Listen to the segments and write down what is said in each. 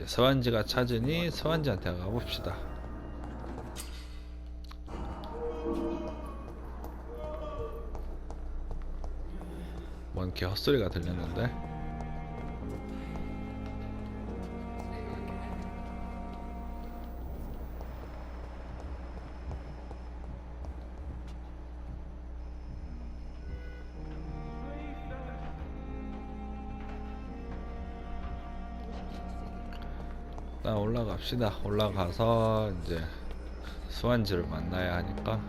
서한지가 찾으니 서한지한테 가봅시다. 뭔 개 헛소리가 들렸는데? 일단 올라갑시다. 올라가서 이제 수완지를 만나야 하니까.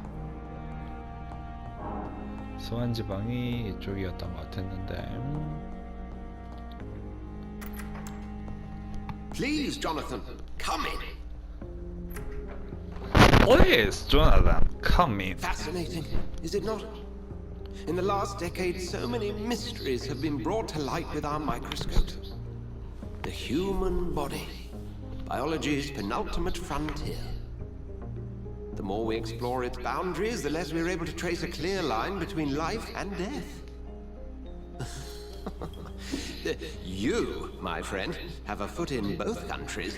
수완지 방이 이쪽이었던 것 같았는데. Please, Jonathan, come in. Please, Jonathan, come in. Fascinating, is it not? In the last decade, so many mysteries have been brought to light with our microscopes. The human body, biology's penultimate frontier. The more we explore its boundaries, the less we're able to trace a clear line between life and death. You, my friend, have a foot in both countries.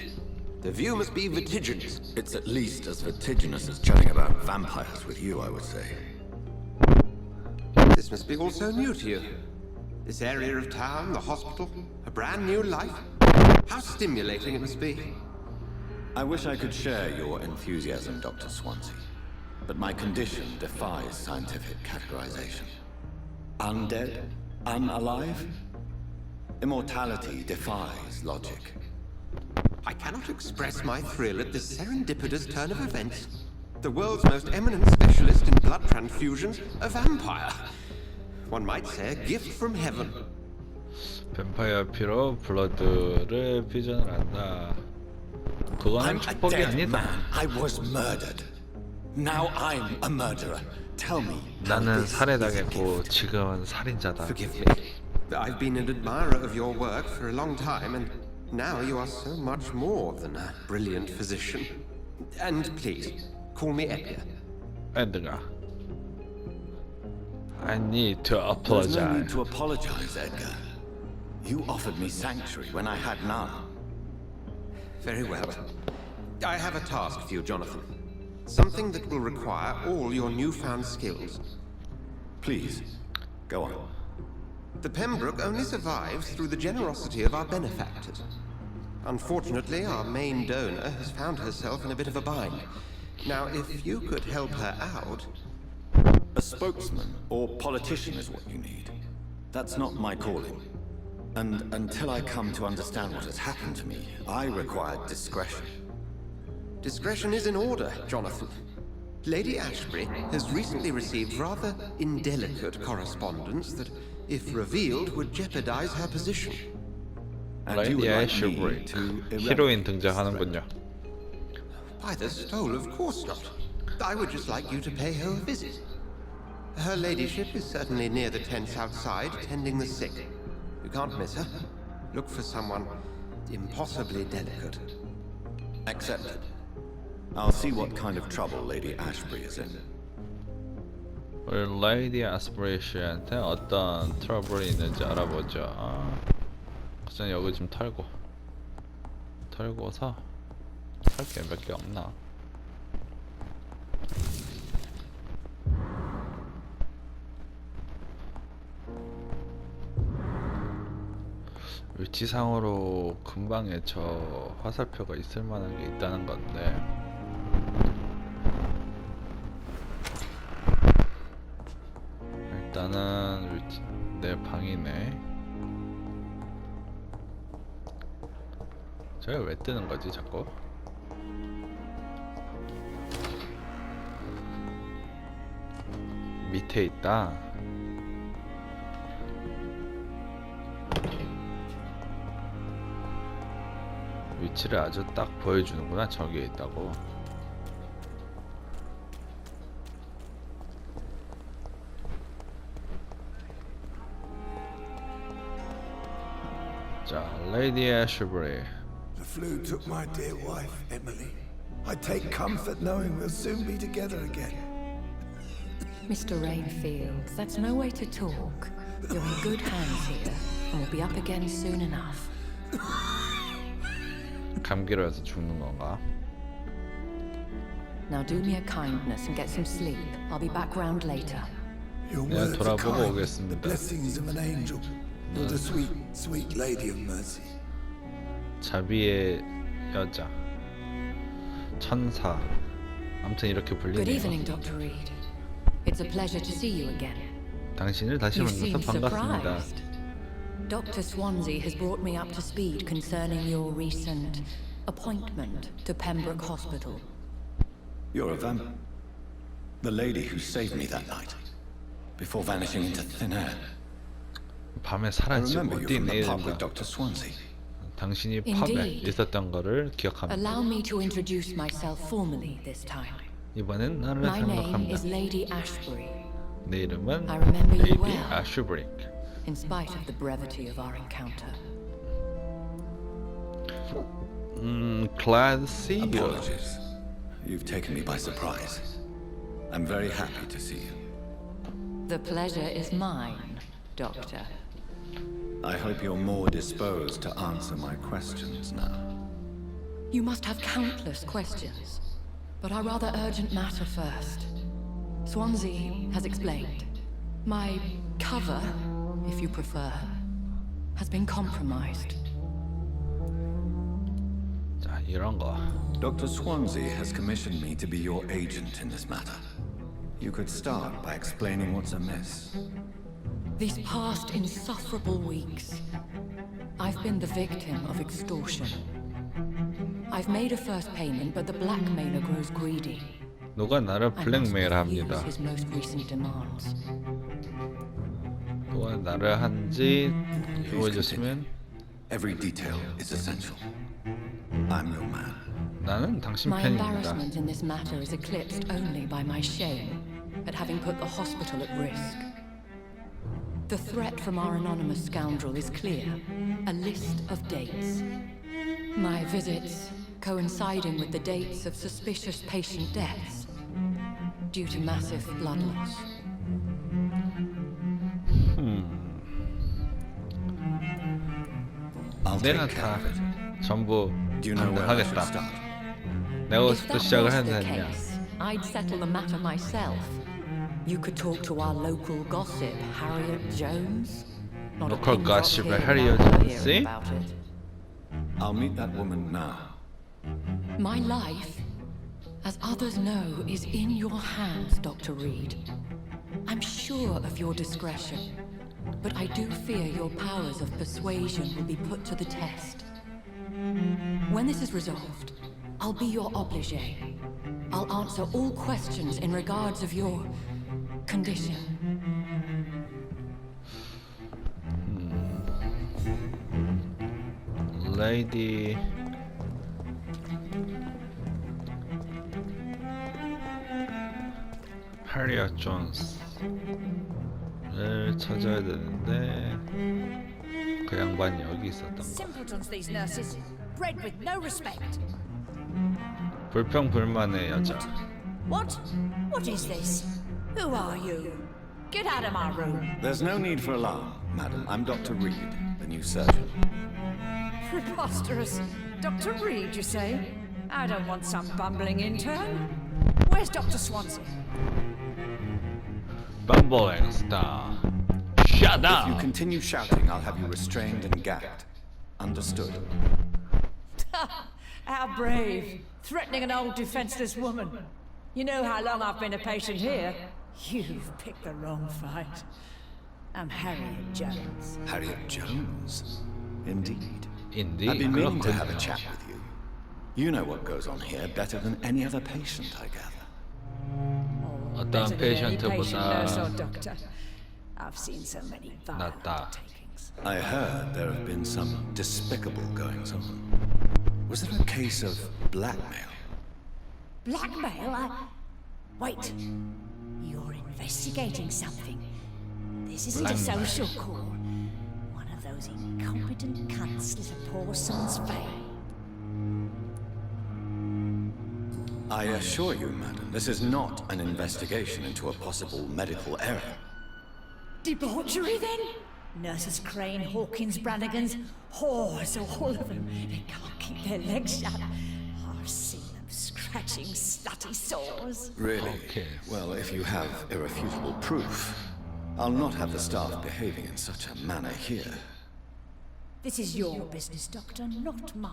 The view must be vertiginous. It's at least as vertiginous as chatting about vampires with you, I would say. This must be all so new to you. This area of town, the hospital, a brand new life. How stimulating it must be. I wish I could share your enthusiasm, Dr. Swansea, but my condition defies scientific categorization. Undead? Unalive? Immortality defies logic. I cannot express my thrill at this serendipitous turn of events. The world's most eminent specialist in blood transfusions, a vampire. One might say a gift from heaven. 뱀파이어 피로 블러드를 퓨전을 한다. 그거는 I'm a 축복이 dead 아니다. man. I was murdered. Now I'm a murderer. Tell me. 나는 살해당했고 지금은 살인자다. Forgive me. I've been an admirer of your work for a long time, and now you are so much more than a brilliant physician. And please, call me Edgar. 에드가. I need to There's no need apologize. to apologize, Edgar. You offered me sanctuary when I had none. Very well. I have a task for you, Jonathan. Something that will require all your newfound skills. Please, go on. The Pembroke only survives through the generosity of our benefactors. Unfortunately, our main donor has found herself in a bit of a bind. Now, if you could help her out... A spokesman or politician is what you need. That's not my calling. And until I come to understand what has happened to me, I require discretion. Discretion is in order, Jonathan. Lady Ashbury has recently received rather indelicate correspondence that, if revealed, would jeopardize her position. And you would 라이디 like 애쉬브리 me to 히로인 eradicate 등장하는군요. By the stole, of course not. I would just like you to pay her a visit. Her ladyship is certainly near the tents outside, tending the sick. You can't miss her. Look for someone impossibly delicate. Accepted. I'll see what kind of trouble Lady Ashbury is in. 우리 레이디 아스브리 씨한테 어떤 트러블이 있는지 알아보죠. 그전 여기 좀 털고서 할 게 몇 개 없나? 위치상으로 근방에 저 화살표가 있을 만한 게 있다는 건데. 일단은 내 방이네. 저게 왜 뜨는 거지 자꾸? 밑에 있다. 위치를 아주 딱 보여주는구나. 저기에 있다고. 자, 레이디 애쉬브리. The flu took my dear wife, Emily. I take comfort knowing we'll soon be together again. Mr. Rainfield, that's no way to talk. You're in good hands here, and we'll be up again soon enough. 감기로 해서 죽는 건가? Now do me a kindness and get some sleep. I'll be back round later. Your 네, words are 돌아보고 kind, the 오겠습니다. blessings of an angel. You're the sweet, sweet lady of mercy. 자비의 여자, 천사. 아무튼 이렇게 Good 불리네요. evening, Dr. Reed. It's a pleasure to see you again. 당신을 다시 You 만나서 seem 반갑습니다. surprised. Dr. Swansea has brought me up to speed concerning your recent appointment to Pembroke Hospital. You're a vamp. The lady who saved me that night, before vanishing into thin air. 밤에 I 사라지고 remember you from 뛴 the pub with 애인가. Dr. Swansea. 당신이 펍에 Indeed. 있었던 거를 기억합니다. Allow me to introduce myself formally this time. 이번엔 나를 My name is 생각합니다. Lady Ashbury, 내 이름은 I remember you 레이디 well. 아슈브링크. in spite of the brevity of our encounter. Glad to see you. Apologies. You've taken me by surprise. I'm very happy to see you. The pleasure is mine, Doctor. I hope you're more disposed to answer my questions now. You must have countless questions, but our rather urgent matter first. Swansea has explained. My cover, if you prefer, has been compromised. 자, 이런 거. Dr. Swansea has commissioned me to be your agent in this matter. You could start by explaining what's amiss. These past insufferable weeks, I've been the victim of extortion. I've made a first payment, but the blackmailer grows greedy. 누가 나를 I must 블랙메일 refuse 합니다. his most recent demands. 누가 나를 한지 Please 보여줬으면 Every detail is essential. I'm your man. 나는 당신 My 편입니다. embarrassment in this matter is eclipsed only by my shame at having put the hospital at risk. The threat from our anonymous scoundrel is clear. A list of dates. My visits coinciding with the dates of suspicious patient deaths due to massive blood loss. I'll 내가 take care 다 of it. 전부 Do you know where I should 하겠다. start? 내가 If 어디서부터 that 시작을 was 해야 the 되냐? case, I'd settle the matter myself. You could talk to our local gossip, Harriet Jones. Not a Local pin drop gossip, here Harriet without her Jones, hearing eh? about it. I'll meet that woman now. My life, as others know, is in your hands, Dr. Reed. I'm sure of your discretion, but I do fear your powers of persuasion will be put to the test. When this is resolved, I'll be your obligé. I'll answer all questions in regards of your condition. 레이디 하리아 존스를 찾아야 되는데 그 양반이 여기 있었던 거. Simpletons, these nurses. Bred with no respect. 불평불만의 여자. What? What is this? Who are you? Get out of my room. There's no need for alarm, madam. I'm Dr. Reed, the new surgeon. Preposterous. Dr. Reed, you say? I don't want some bumbling intern. Where's Dr. Swansea? Bumbling star. Shut If you up! continue shouting, I'll have you restrained and gagged. Understood? How brave. Threatening an old defenseless woman. You know how long I've been a patient here? You've picked the wrong fight. I'm Harriet Jones. Harriet Jones? Indeed. 인디 I've been meaning to have a 그렇군요. chat with you. You know what goes on here better than any other patient, I gather. 어떤 Better than any patient, nurse or 페이션트보다 doctor. I've seen so many vile 낫다. undertakings. I heard there have been some despicable goings on. Was there a case of blackmail? Blackmail? Wait. You're investigating something. This isn't a Blackmail. social call. One of those incompetent cunts slit a poor son's vein. I assure you, madam, this is not an investigation into a possible medical error. Debauchery, then? Nurses Crane, Hawkins, Brannigans, whores, all of them. They can't keep their legs shut. I've seen them scratching slutty sores. Really? Okay. Well, if you have irrefutable proof, I'll not have the staff behaving in such a manner here. This is your business, Doctor, not mine.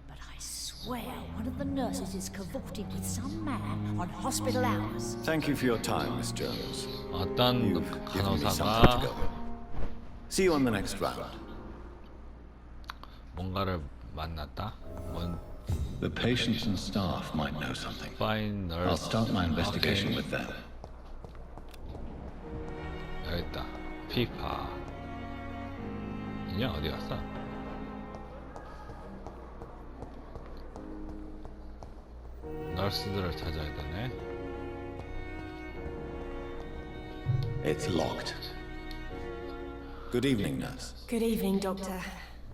But I swear one of the nurses is cavorting with some man on hospital hours. Thank you for your time, Miss Jones. 어떤 You've given me something to go 간호사가 with. See you on the next round. 뭔가를 만났다? 뭔 The patients and staff might know something. 파인 널스. I'll start my investigation with them. 여기 있다. 피파. 인형 어디 갔어? 널스들을 찾아야 되네. It's locked. Good evening, nurse. Good evening, Doctor.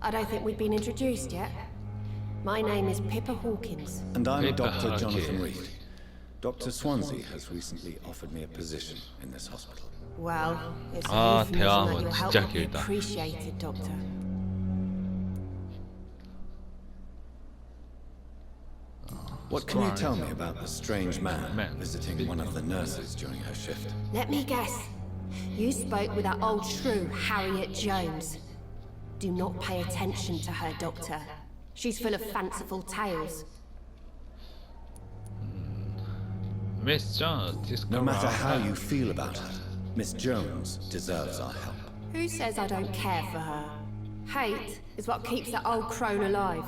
I don't think we've been introduced yet. My name is Pippa Hawkins. And I'm Pippa Dr. Jonathan Hawkins. Reed. Dr. Swansea has recently offered me a position in this hospital. Well, it's Ah, a euphemism 대화문 that your help 진짜 will be 길다. appreciated, Doctor. What can you tell me about the strange man Man. visiting one of the nurses during her shift? Let me guess. You spoke with that old shrew, Harriet Jones. Do not pay attention to her, Doctor. She's full of fanciful tales. Miss Jones, No matter how you feel about her, Miss Jones deserves our help. Who says I don't care for her? Hate is what keeps that old crone alive.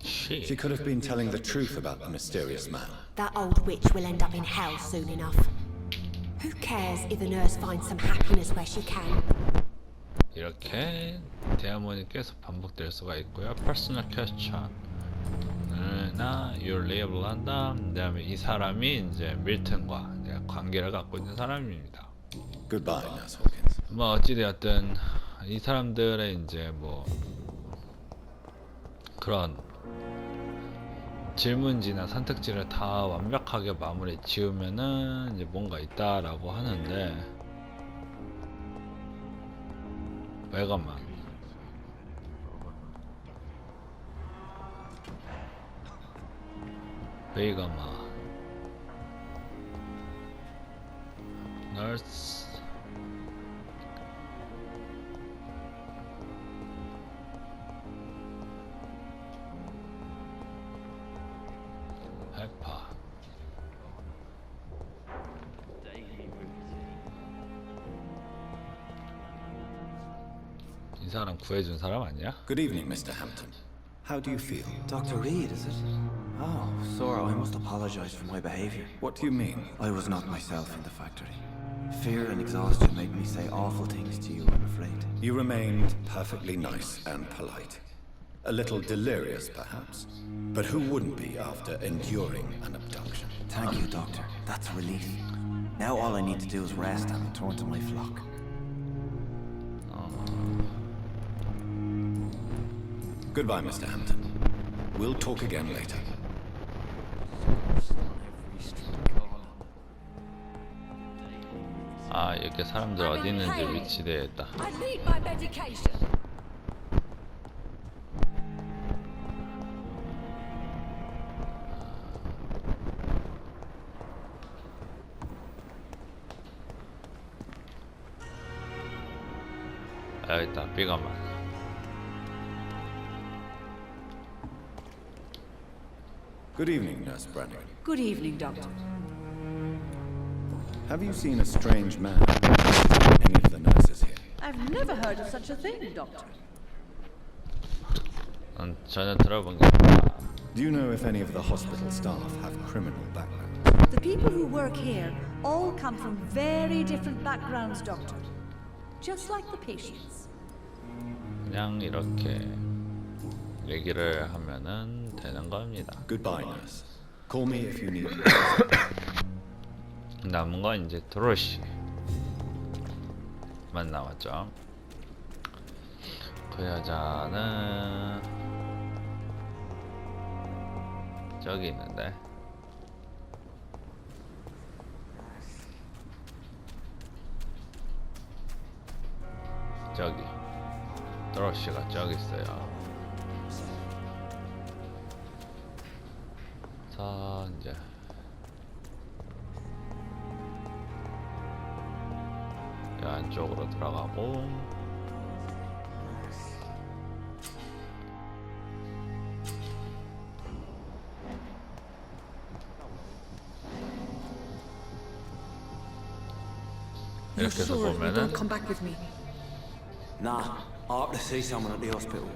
She Shit. could have been telling the truth about the mysterious man. That old witch will end up in hell soon enough. Who cares if the nurse finds some happiness where she can? 이렇게 대화문이 계속 반복될 수가 있고요. 퍼스널 퀘스천. 나 유리앱을 한다. 그다음에 이 사람이 이제 밀튼과 이제 관계를 갖고 있는 사람입니다. Goodbye, Nurse Hawkins. 뭐 어찌되었든 이 사람들의 이제 뭐 그런 질문지나 선택지를 다 완벽하게 마무리 지으면은 이제 뭔가 있다라고 하는데 잠깐만. 베이가마 널스 해파 이 사람 구해준 사람 아니야? Good evening, Mr. Hampton. How do you feel? Dr. Reed, is it? Oh, Sora, I must apologize for my behavior. What do you mean? I was not myself in the factory. Fear and exhaustion made me say awful things to you, I'm afraid. You remained perfectly nice and polite. A little delirious, perhaps. But who wouldn't be after enduring an abduction? Thank you, Doctor. That's a relief. Now all I need to do is rest and return to my flock. Goodbye, Mr. Hampton. We'll talk again later. 아 이렇게 사람들 어디 있는지 위치되어 있다. I need my medication. 아 여기 있다. 삐가만. Good evening, Nurse Brannigan. Good evening, Doctor. Have you seen a strange man visiting any of the nurses here? I've never heard of such a thing, Doctor. 난 전혀 들어본 게 없다. Do you know if any of the hospital staff have criminal backgrounds? The people who work here all come from very different backgrounds, Doctor. Just like the patients. 그냥 이렇게 얘기를 하면은 되는 겁니다. Goodbye, nurse. Call me if you need me. 남은 건 이제 드로시만 남았죠. 그 여자는 저기 있는데. 저기 도로시가 저기 있어요. 자 이제 이 안쪽으로 들어가고 You're 이렇게 해서 sure you 보면은 don't come back with me? Nah, I have to see someone at the hospital.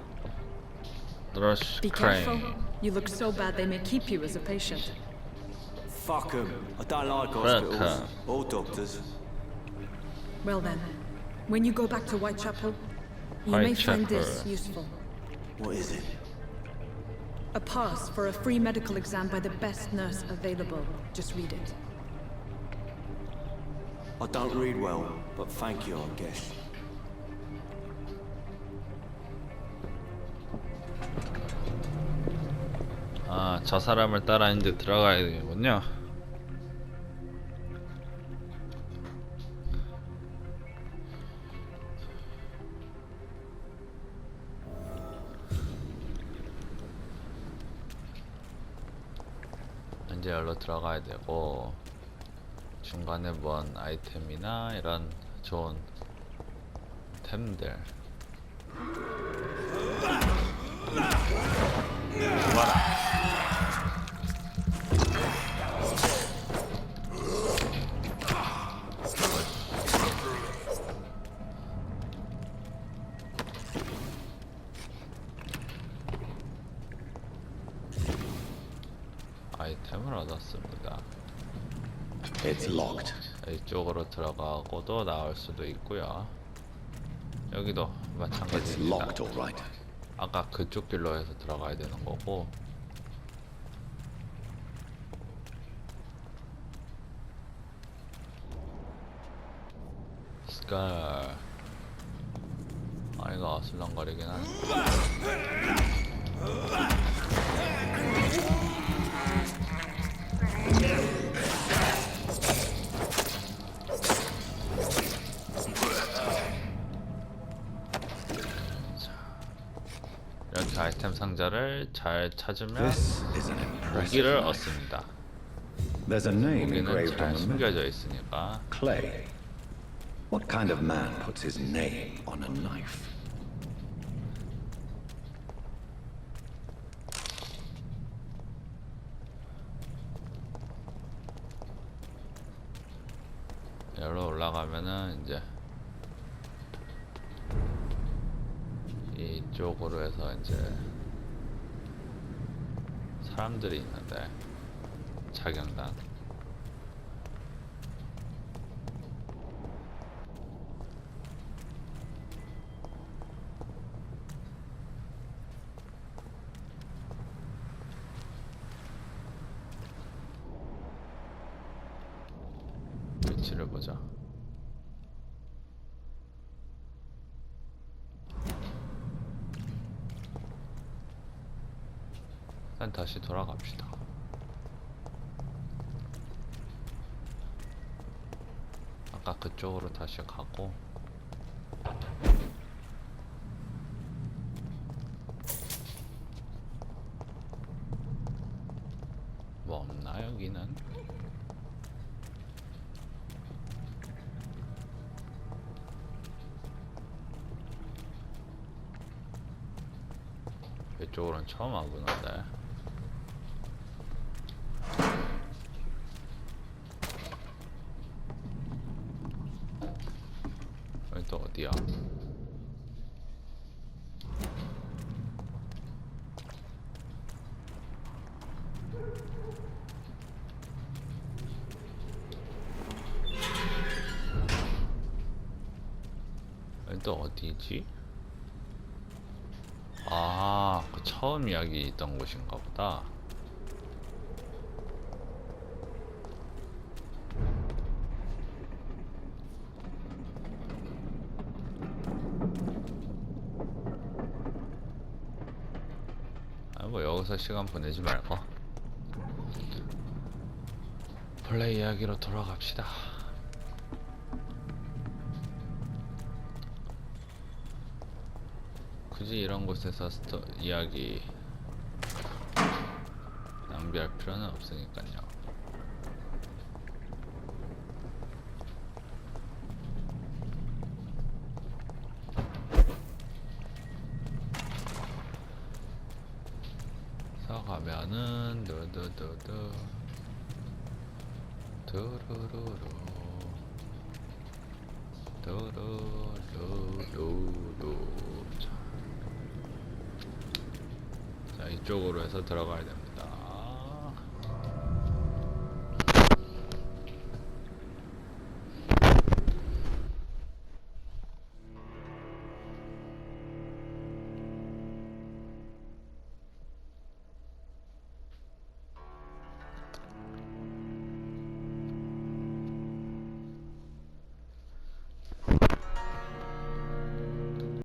도로시 Be careful. 크레인 You look so bad they may keep you as a patient. Fuck 'em. I don't like Fuck hospitals 'em. or doctors. Well then, when you go back to Whitechapel, you may find this Whitechapel. useful. What is it? A pass for a free medical exam by the best nurse available. Just read it. I don't read well, but thank you, I guess. 아, 저 사람을 따라 이제 들어가야 되겠군요. 이제 여기로 들어가야 되고 중간에 뭔 아이템이나 이런 좋은 템들 아이템을 얻었습니다. It's locked. 이쪽으로 들어가고도 나올 수도 있고요. 여기도 It's 마찬가지입니다. locked, all right. 아까 그쪽 길로 해서 들어가야 되는 거고 스칼 아이가 어슬렁거리긴 하네. 이렇게 아이템 상자를 잘 찾으면 This is an impressive 무기를 knife. 얻습니다. There's a name 무기는 engraved 잘 on the middle. 숨겨져 있으니까 Clay. What kind of man puts his name on a knife? 여기로 올라가면은 이제 이쪽으로 해서 이제 사람들이 있는데 자경단 위치를 보자. 일단 다시 돌아갑시다. 아까 그쪽으로 다시 가고 뭐 없나 여기는? 이쪽으로는 처음 와보는데 여기 또 어디야? 여기 또 어디지? 아, 그 처음 이야기 있던 곳인가 보다. 아, 뭐 여기서 시간 보내지 말고 원래 이야기로 돌아갑시다. 굳이 이런 곳에서 이야기 낭비할 필요는 없으니까요. 서 가면은 두두두두 두루루루 두루루루. 자, 이쪽으로 해서 들어가야 됩니다.